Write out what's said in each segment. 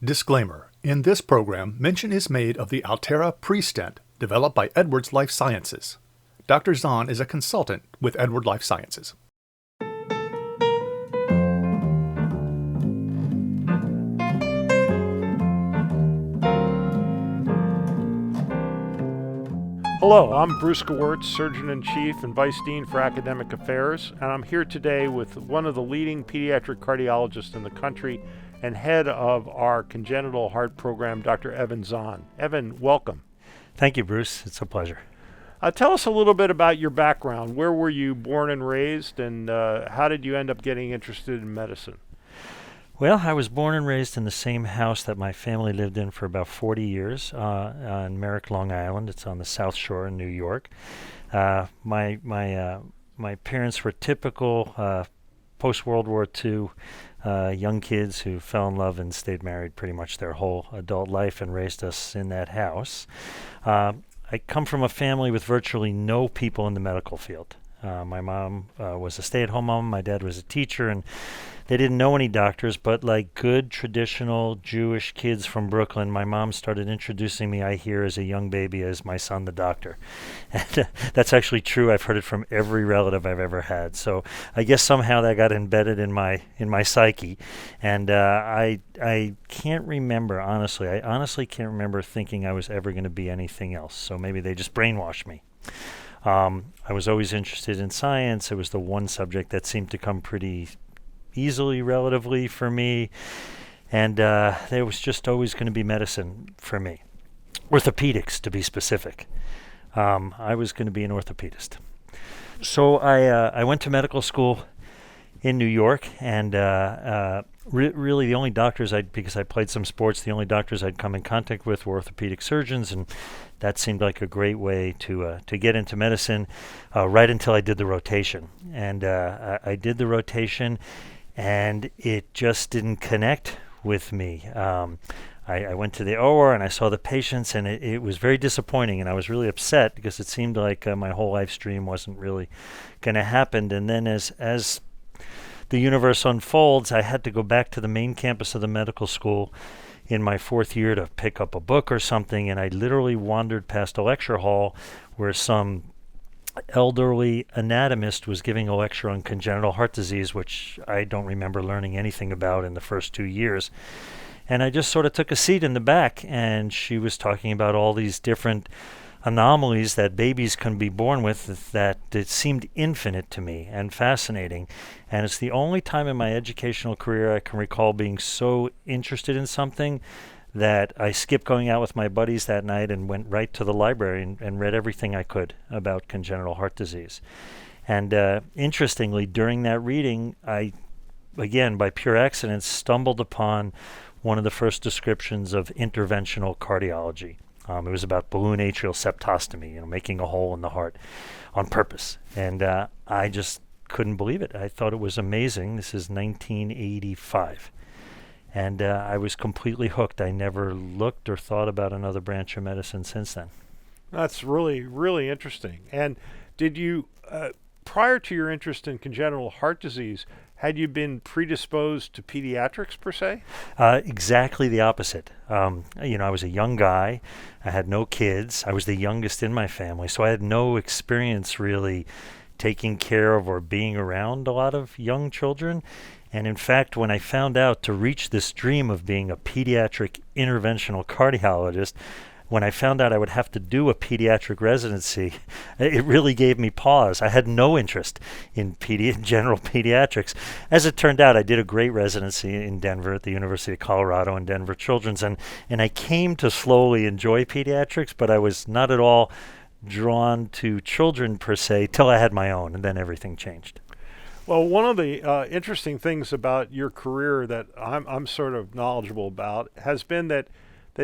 Disclaimer: in this program, mention is made of the Altera pre-stent developed by Edwards Life Sciences. Dr. Zahn is a consultant with Edwards Life Sciences. Hello, I'm Bruce Gewirtz, Surgeon-in-Chief and Vice Dean for Academic Affairs, and I'm here today with one of the leading pediatric cardiologists in the country and head of our congenital heart program, Dr. Evan Zahn. Evan, welcome. Thank you, Bruce. It's a pleasure. Tell us a little bit about your background. Where were you born and raised, and how did you end up getting interested in medicine? Well, I was born and raised in the same house that my family lived in for about 40 years on Merrick, Long Island. It's on the South Shore in New York. My parents were typical post-World War II young kids who fell in love and stayed married pretty much their whole adult life and raised us in that house. I come from a family with virtually no people in the medical field. My mom was a stay-at-home mom. My dad was a teacher, and they didn't know any doctors, but like good traditional Jewish kids from Brooklyn, my mom started introducing me, I hear, as a young baby, as my son, the doctor. And that's actually true. I've heard it from every relative I've ever had. So I guess somehow that got embedded in my psyche. And I can't remember, honestly. I honestly can't remember thinking I was ever going to be anything else. So maybe they just brainwashed me. I was always interested in science. It was the one subject that seemed to come pretty easily, relatively, for me. And there was just always going to be medicine for me. Orthopedics, to be specific. I was going to be an orthopedist. So I went to medical school in New York, and really the only doctors because I played some sports, the only doctors I'd come in contact with were orthopedic surgeons, and that seemed like a great way to get into medicine right until I did the rotation. And I did the rotation, and it just didn't connect with me. I went to the OR and I saw the patients, and it was very disappointing, and I was really upset because it seemed like my whole life stream wasn't really going to happen. And then as the universe unfolds, I had to go back to the main campus of the medical school in my fourth year to pick up a book or something, and I literally wandered past a lecture hall where some elderly anatomist was giving a lecture on congenital heart disease, which I don't remember learning anything about in the first 2 years. And I just sort of took a seat in the back, and she was talking about all these different anomalies that babies can be born with that it seemed infinite to me and fascinating. And it's the only time in my educational career I can recall being so interested in something that I skipped going out with my buddies that night and went right to the library and read everything I could about congenital heart disease. And interestingly, during that reading, I, again, by pure accident, stumbled upon one of the first descriptions of interventional cardiology. It was about balloon atrial septostomy, making a hole in the heart on purpose. And I just couldn't believe it. I thought it was amazing. This is 1985. And I was completely hooked. I never looked or thought about another branch of medicine since then. That's really, really interesting. And did you, prior to your interest in congenital heart disease, had you been predisposed to pediatrics per se? Exactly the opposite. I was a young guy. I had no kids. I was the youngest in my family, so I had no experience really taking care of or being around a lot of young children. And in fact, when I found out to reach this dream of being a pediatric interventional cardiologist, when I found out I would have to do a pediatric residency, it really gave me pause. I had no interest in general pediatrics. As it turned out, I did a great residency in Denver at the University of Colorado and Denver Children's, and I came to slowly enjoy pediatrics, but I was not at all drawn to children per se till I had my own, and then everything changed. Well, one of the interesting things about your career that I'm sort of knowledgeable about has been that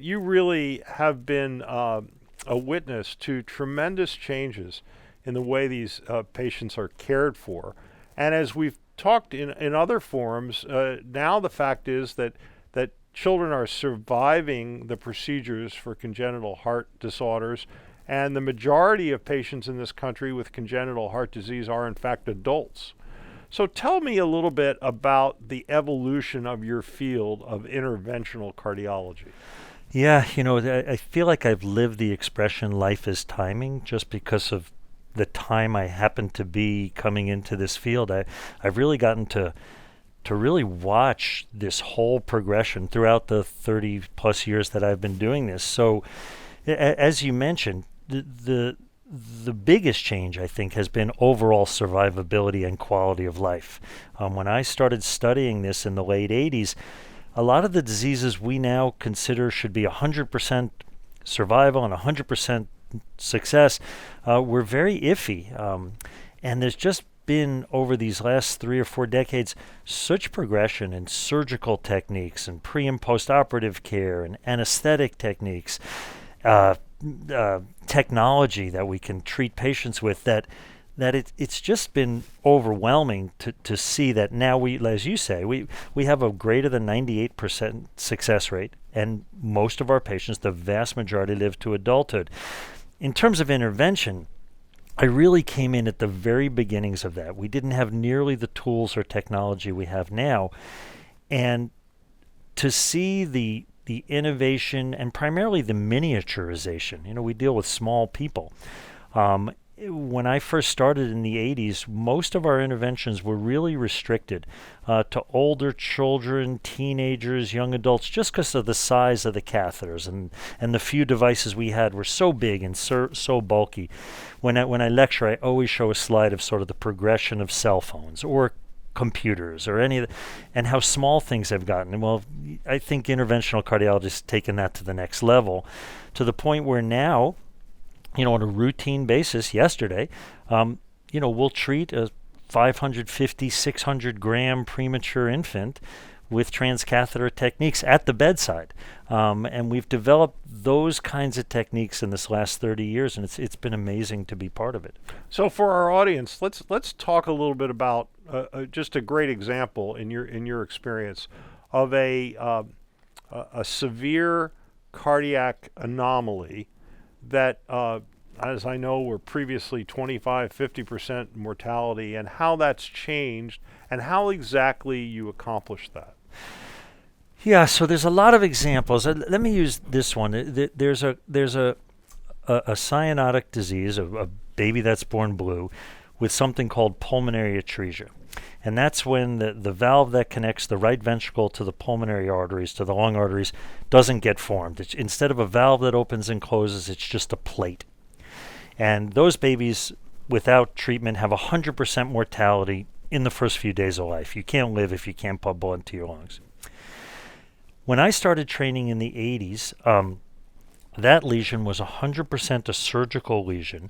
you really have been a witness to tremendous changes in the way these patients are cared for. And as we've talked in other forums, now the fact is that children are surviving the procedures for congenital heart disorders, and the majority of patients in this country with congenital heart disease are in fact adults. So tell me a little bit about the evolution of your field of interventional cardiology. Yeah, I feel like I've lived the expression life is timing just because of the time I happen to be coming into this field. I've really gotten to really watch this whole progression throughout the 30 plus years that I've been doing this. So as you mentioned, the biggest change, I think, has been overall survivability and quality of life. When I started studying this in the late 80s, a lot of the diseases we now consider should be 100% survival and 100% success were very iffy. And there's just been, over these last 3 or 4 decades, such progression in surgical techniques and pre- and post-operative care and anesthetic techniques, technology that we can treat patients with, that it's just been overwhelming to see that now we, as you say, we have a greater than 98% success rate, and most of our patients, the vast majority, live to adulthood. In terms of intervention, I really came in at the very beginnings of that. We didn't have nearly the tools or technology we have now, and to see the innovation and primarily the miniaturization. We deal with small people. When I first started in the 80s, most of our interventions were really restricted to older children, teenagers, young adults, just because of the size of the catheters, and the few devices we had were so big and so bulky. When I lecture, I always show a slide of sort of the progression of cell phones or computers or any of the, and how small things have gotten. And well, I think interventional cardiologists have taken that to the next level, to the point where now, on a routine basis, yesterday, we'll treat a 550, 600 gram premature infant with transcatheter techniques at the bedside. And we've developed those kinds of techniques in this last 30 years, and it's been amazing to be part of it. So for our audience, let's talk a little bit about just a great example in your experience of a severe cardiac anomaly that, as I know, were previously 25-50% mortality, and how that's changed and how exactly you accomplished that. Yeah, so there's a lot of examples. Let me use this one. There's a cyanotic disease, a baby that's born blue, with something called pulmonary atresia. And that's when the valve that connects the right ventricle to the pulmonary arteries, to the lung arteries, doesn't get formed. Instead of a valve that opens and closes, it's just a plate. And those babies, without treatment, have 100% mortality in the first few days of life. You can't live if you can't pump blood into your lungs. When I started training in the 80s, that lesion was 100% a surgical lesion,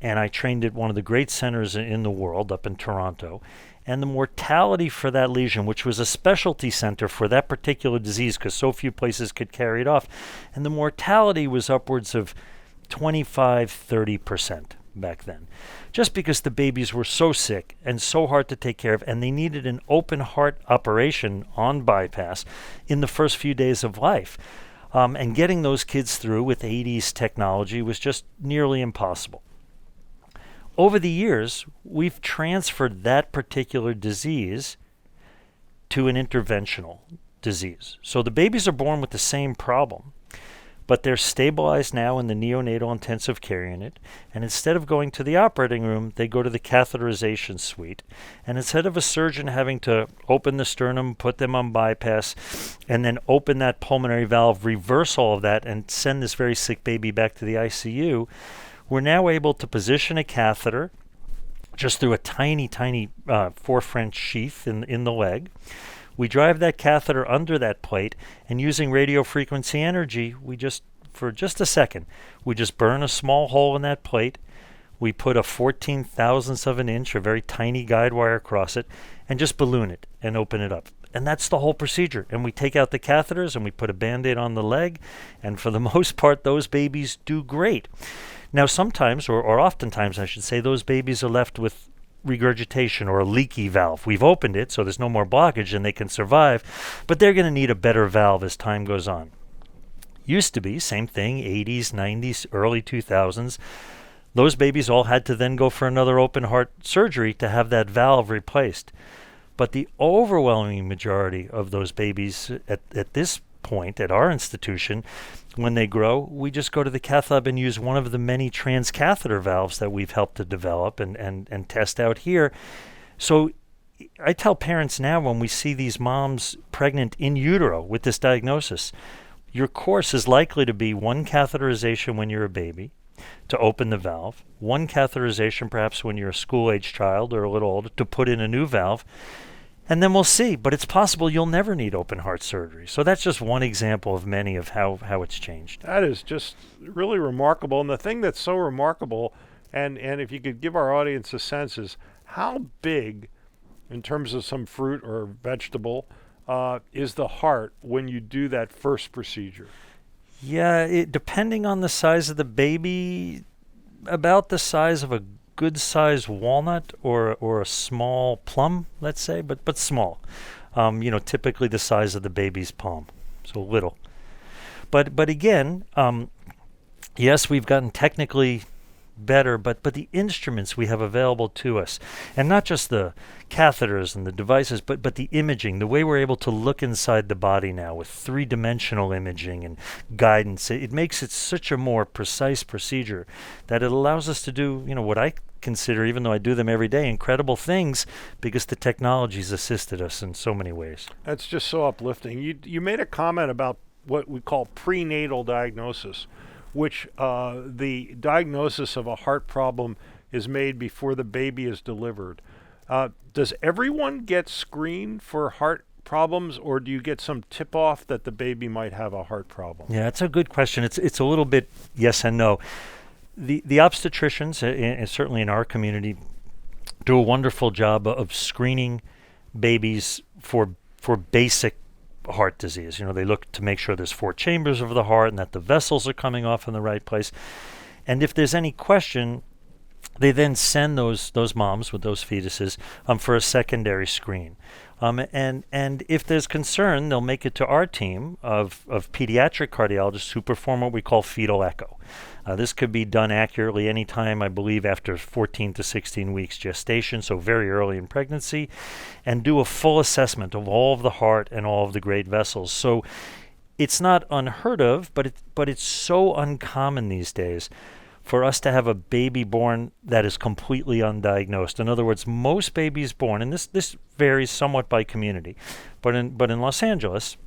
and I trained at one of the great centers in the world up in Toronto. And the mortality for that lesion, which was a specialty center for that particular disease because so few places could carry it off, and the mortality was upwards of 25-30% back then, just because the babies were so sick and so hard to take care of, and they needed an open heart operation on bypass in the first few days of life. And getting those kids through with 80s technology was just nearly impossible. Over the years, we've transferred that particular disease to an interventional disease. So the babies are born with the same problem, but they're stabilized now in the neonatal intensive care unit, and instead of going to the operating room, they go to the catheterization suite. And instead of a surgeon having to open the sternum, put them on bypass, and then open that pulmonary valve, reverse all of that, and send this very sick baby back to the ICU, we're now able to position a catheter just through a tiny 4 French sheath in the leg. We drive that catheter under that plate, and using radiofrequency energy, for just a second, we just burn a small hole in that plate. We put a 14,000th of an inch, a very tiny guide wire across it, and just balloon it and open it up. And that's the whole procedure. And we take out the catheters and we put a Band-Aid on the leg, and for the most part, those babies do great. Now sometimes, or oftentimes I should say, those babies are left with regurgitation or a leaky valve. We've opened it so there's no more blockage and they can survive, but they're going to need a better valve as time goes on. Used to be, same thing, 80s, 90s, early 2000s, those babies all had to then go for another open heart surgery to have that valve replaced. But the overwhelming majority of those babies at this point at our institution, when they grow, we just go to the cath lab and use one of the many transcatheter valves that we've helped to develop and test out here. So I tell parents now, when we see these moms pregnant in utero with this diagnosis, your course is likely to be one catheterization when you're a baby to open the valve, one catheterization perhaps when you're a school-age child or a little older to put in a new valve, and then we'll see. But it's possible you'll never need open heart surgery. So that's just one example of many of how it's changed. That is just really remarkable. And the thing that's so remarkable, and if you could give our audience a sense, is how big, in terms of some fruit or vegetable, is the heart when you do that first procedure? Yeah, depending on the size of the baby, about the size of a good-sized walnut or a small plum, let's say, but small. Typically the size of the baby's palm, so little. But again, yes, we've gotten technically better, but the instruments we have available to us, and not just the catheters and the devices, but the imaging, the way we're able to look inside the body now with three-dimensional imaging and guidance, it makes it such a more precise procedure that it allows us to do, what I consider, even though I do them every day, incredible things, because the technology's assisted us in so many ways. That's just so uplifting. You made a comment about what we call prenatal diagnosis, which the diagnosis of a heart problem is made before the baby is delivered. Does everyone get screened for heart problems, or do you get some tip-off that the baby might have a heart problem? Yeah, it's a good question. It's a little bit yes and no. The obstetricians, certainly in our community, do a wonderful job of screening babies for basic heart disease. They look to make sure there's 4 chambers of the heart and that the vessels are coming off in the right place. And if there's any question, they then send those moms with those fetuses for a secondary screen. And if there's concern, they'll make it to our team of pediatric cardiologists who perform what we call fetal echo. This could be done accurately anytime, I believe, after 14 to 16 weeks gestation, so very early in pregnancy, and do a full assessment of all of the heart and all of the great vessels. So it's not unheard of, but it's so uncommon these days for us to have a baby born that is completely undiagnosed. In other words, most babies born, and this varies somewhat by community, but in Los Angeles,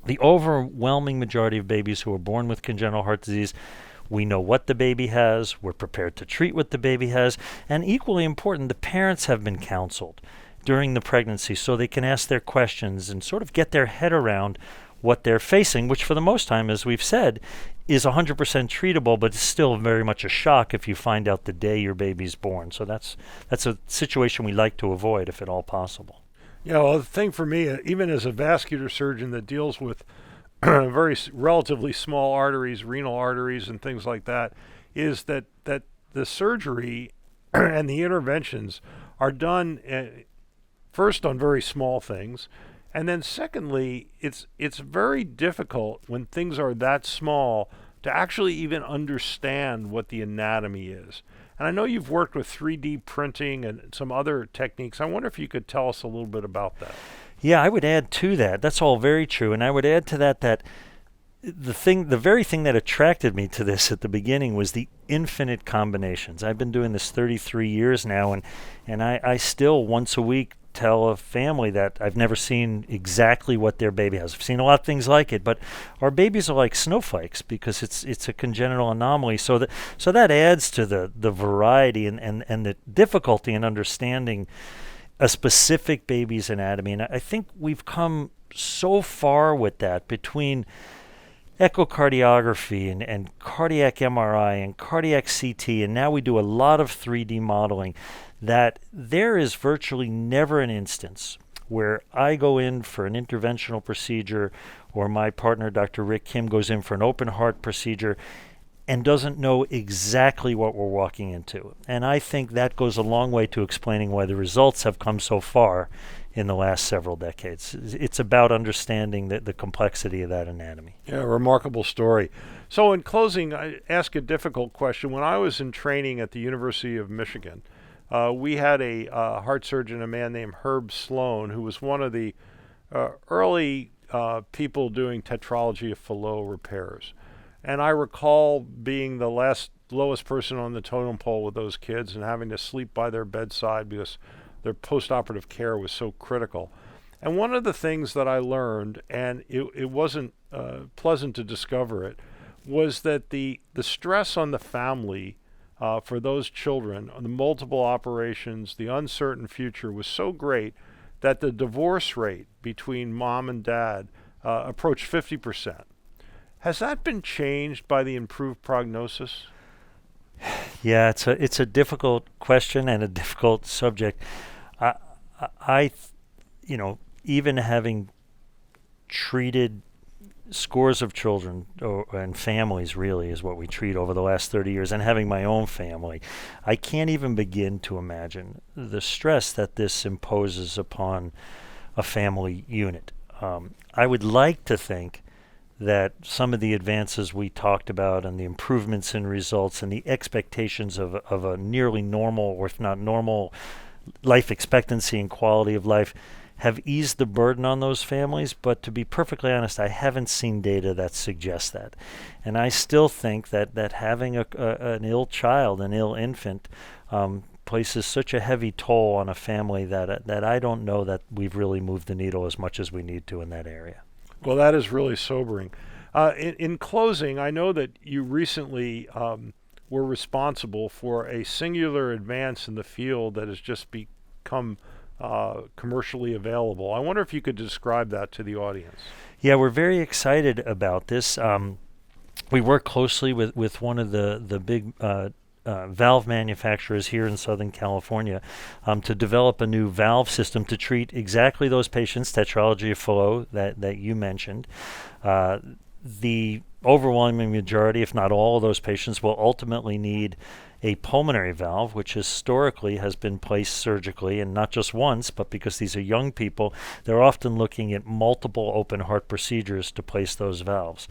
the overwhelming majority of babies who are born with congenital heart disease, we know what the baby has, we're prepared to treat what the baby has, and equally important, the parents have been counseled during the pregnancy so they can ask their questions and sort of get their head around what they're facing, which for the most time, as we've said, is 100% treatable, but it's still very much a shock if you find out the day your baby's born. So that's a situation we like to avoid if at all possible. Well, the thing for me, even as a vascular surgeon that deals with very relatively small arteries, renal arteries, and things like that, is that the surgery and the interventions are done first on very small things, and then secondly, it's very difficult when things are that small to actually even understand what the anatomy is. And I know you've worked with 3D printing and some other techniques. I wonder if you could tell us a little bit about that. Yeah, I would add to that. That's all very true. And I would add to that the very thing that attracted me to this at the beginning was the infinite combinations. I've been doing this 33 years now, and I still once a week tell a family that I've never seen exactly what their baby has. I've seen a lot of things like it, but our babies are like snowflakes because it's a congenital anomaly. So that adds to the variety and the difficulty in understanding a specific baby's anatomy. And I think we've come so far with that between echocardiography and cardiac MRI and cardiac CT, and now we do a lot of 3D modeling, that there is virtually never an instance where I go in for an interventional procedure or my partner, Dr. Rick Kim, goes in for an open heart procedure and doesn't know exactly what we're walking into. And I think that goes a long way to explaining why the results have come so far in the last several decades. It's about understanding the complexity of that anatomy. Yeah, remarkable story. So in closing, I ask a difficult question. When I was in training at the University of Michigan, we had a heart surgeon, a man named Herb Sloan, who was one of the early people doing tetralogy of Fallot repairs. And I recall being the lowest person on the totem pole with those kids and having to sleep by their bedside because their post-operative care was so critical. And one of the things that I learned, and it wasn't pleasant to discover it, was that the stress on the family for those children, the multiple operations, the uncertain future was so great that the divorce rate between mom and dad approached 50%. Has that been changed by the improved prognosis? Yeah, it's a difficult question and a difficult subject. Even having treated scores of children and families, really is what we treat over the last 30 years, and having my own family, I can't even begin to imagine the stress that this imposes upon a family unit. I would like to think that some of the advances we talked about and the improvements in results and the expectations of a nearly normal, or if not normal, life expectancy and quality of life have eased the burden on those families. But to be perfectly honest, I haven't seen data that suggests that. And I still think that having an ill child, an ill infant, places such a heavy toll on a family that I don't know that we've really moved the needle as much as we need to in that area. Well, that is really sobering. In closing, I know that you recently were responsible for a singular advance in the field that has just become commercially available. I wonder if you could describe that to the audience. Yeah, we're very excited about this. We work closely with one of the big valve manufacturers here in Southern California to develop a new valve system to treat exactly those patients, tetralogy of Fallot, that you mentioned. The overwhelming majority, if not all of those patients, will ultimately need a pulmonary valve, which historically has been placed surgically, and not just once, but because these are young people, they're often looking at multiple open heart procedures to place those valves.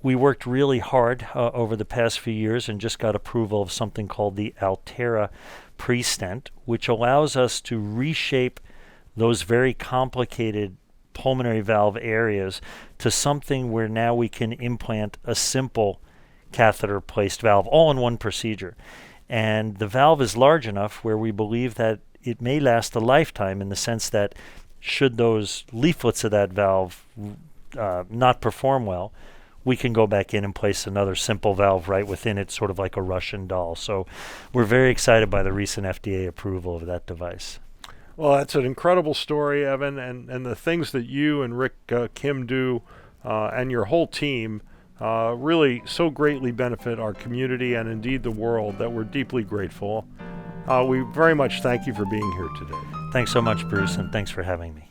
We worked really hard over the past few years and just got approval of something called the Altera pre-stent, which allows us to reshape those very complicated pulmonary valve areas to something where now we can implant a simple catheter-placed valve all in one procedure. And the valve is large enough where we believe that it may last a lifetime, in the sense that should those leaflets of that valve not perform well, we can go back in and place another simple valve right within it, sort of like a Russian doll. So we're very excited by the recent FDA approval of that device. Well, that's an incredible story, Evan, and the things that you and Rick Kim do and your whole team really so greatly benefit our community and indeed the world, that we're deeply grateful. We very much thank you for being here today. Thanks so much, Bruce, and thanks for having me.